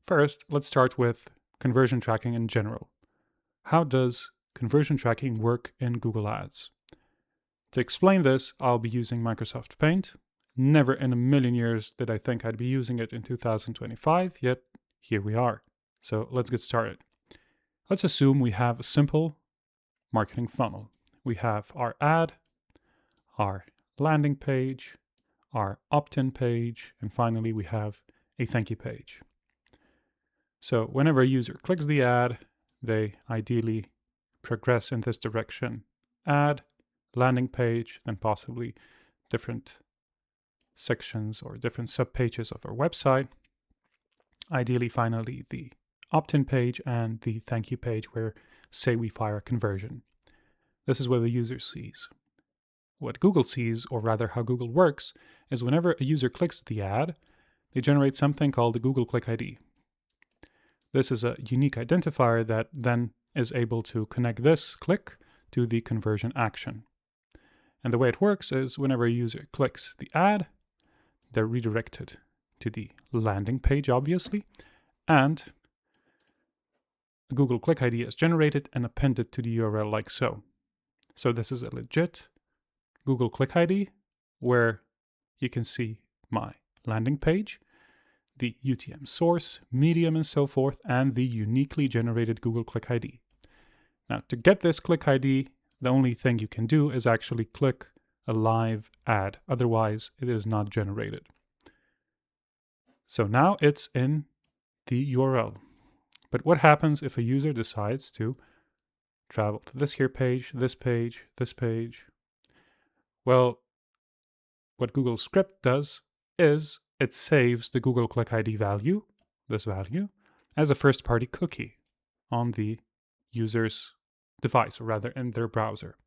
First, let's start with conversion tracking in general. How does conversion tracking work in Google Ads? To explain this, I'll be using Microsoft Paint. Never in a million years did I think I'd be using it in 2025, yet here we are. So let's get started. Let's assume we have a simple marketing funnel. We have our ad, our landing page, our opt-in page, and finally we have a thank you page. So whenever a user clicks the ad, they ideally progress in this direction. Ad, landing page, then possibly different sections or different subpages of our website. Ideally, finally, the opt-in page and the thank you page where, say, we fire a conversion. This is what the user sees. What Google sees, or rather how Google works, is whenever a user clicks the ad, they generate something called the Google Click ID. This is a unique identifier that then is able to connect this click to the conversion action. And the way it works is whenever a user clicks the ad, they're redirected to the landing page, obviously, and a Google Click ID is generated and appended to the URL like so. So this is a legit Google Click ID where you can see my landing page, the UTM source, medium, and so forth, and the uniquely generated Google Click ID. Now, to get this Click ID, the only thing you can do is actually click a live ad. Otherwise, it is not generated. So now it's in the URL. But what happens if a user decides to travel to this here page, this page, this page? Well, what Google Script does is it saves the Google Click ID value, this value, as a first-party cookie on the user's device, or rather in their browser.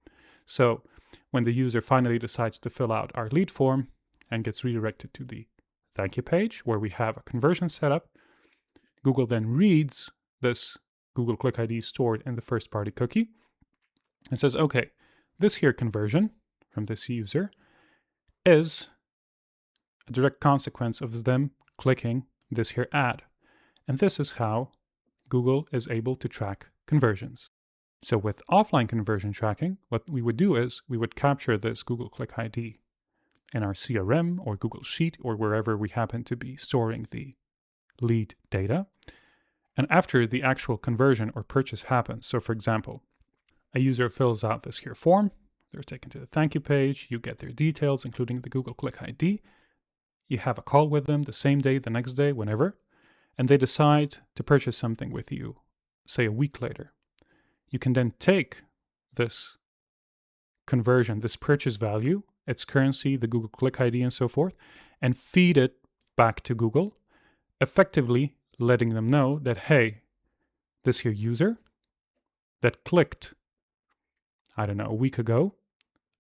So when the user finally decides to fill out our lead form and gets redirected to the thank you page where we have a conversion set up, Google then reads this Google Click ID stored in the first-party cookie and says, okay, this here conversion from this user is a direct consequence of them clicking this here ad. And this is how Google is able to track conversions. So with offline conversion tracking, what we would do is we would capture this Google Click ID in our CRM or Google Sheet or wherever we happen to be storing the lead data. And after the actual conversion or purchase happens, so for example, a user fills out this here form, they're taken to the thank you page, you get their details, including the Google Click ID. You have a call with them the same day, the next day, whenever, and they decide to purchase something with you, say a week later. You can then take this conversion, this purchase value, its currency, the Google Click ID and so forth, and feed it back to Google, effectively letting them know that, hey, this here user that clicked, I don't know, a week ago,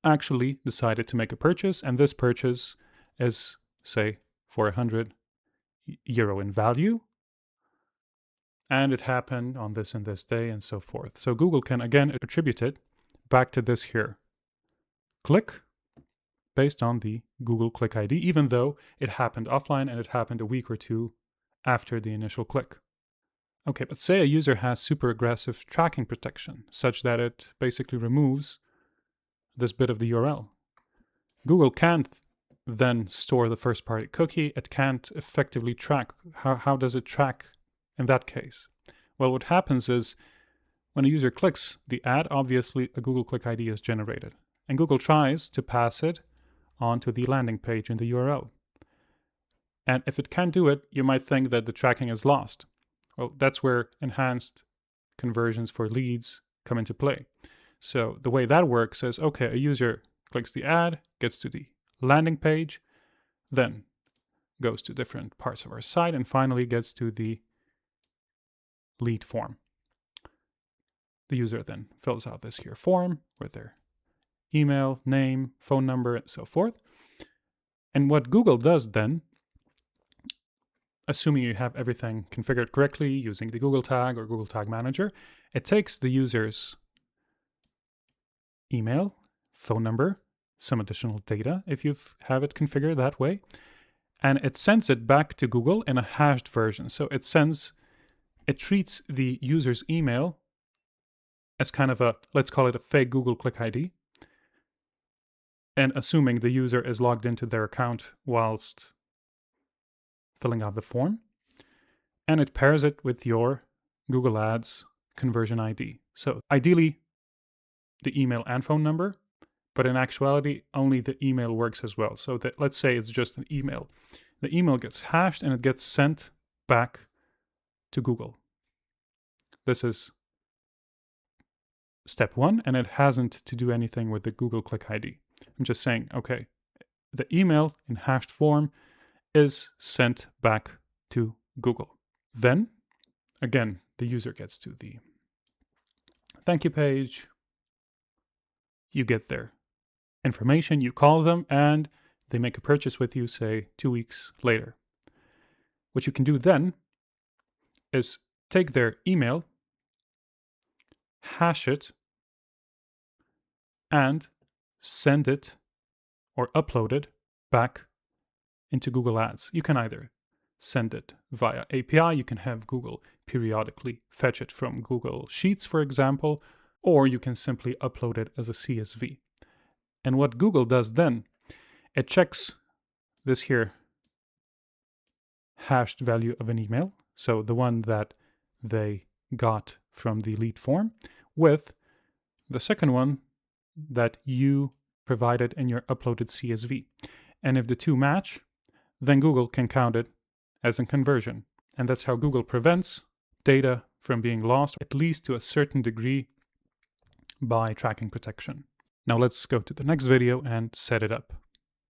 actually decided to make a purchase, and this purchase is, say, for €100 in value, and it happened on this and this day and so forth. So Google can again attribute it back to this here click based on the Google Click ID, even though it happened offline and it happened a week or two after the initial click. Okay, but say a user has super aggressive tracking protection, such that it basically removes this bit of the URL. Google can't then store the first-party cookie. It can't effectively track. How does it track in that case? Well, what happens is when a user clicks the ad, obviously a Google Click ID is generated. And Google tries to pass it onto the landing page in the URL. And if it can't do it, you might think that the tracking is lost. Well, that's where enhanced conversions for leads come into play. So the way that works is, okay, a user clicks the ad, gets to the landing page, then goes to different parts of our site, and finally gets to the lead form. The user then fills out this here form with their email, name, phone number, and so forth. And what Google does then, assuming you have everything configured correctly using the Google Tag or Google Tag Manager, it takes the user's email, phone number, some additional data if you have it configured that way, and it sends it back to Google in a hashed version. So it treats the user's email as kind of a, let's call it a fake Google Click ID, and assuming the user is logged into their account whilst filling out the form, and it pairs it with your Google Ads conversion ID. So ideally, the email and phone number, but in actuality, only the email works as well. So that, let's say it's just an email. The email gets hashed and it gets sent back to Google. This is step one, and it hasn't to do anything with the Google Click ID. I'm just saying, okay, the email in hashed form is sent back to Google. Then, again, the user gets to the thank you page. You get their information, you call them, and they make a purchase with you, say 2 weeks later. What you can do then is take their email, hash it, and send it or upload it back into Google Ads. You can either send it via API, you can have Google periodically fetch it from Google Sheets, for example, or you can simply upload it as a CSV. And what Google does then, it checks this here hashed value of an email, so the one that they got from the lead form, with the second one that you provided in your uploaded CSV. And if the two match, then Google can count it as a conversion. And that's how Google prevents data from being lost, at least to a certain degree, by tracking protection. Now let's go to the next video and set it up.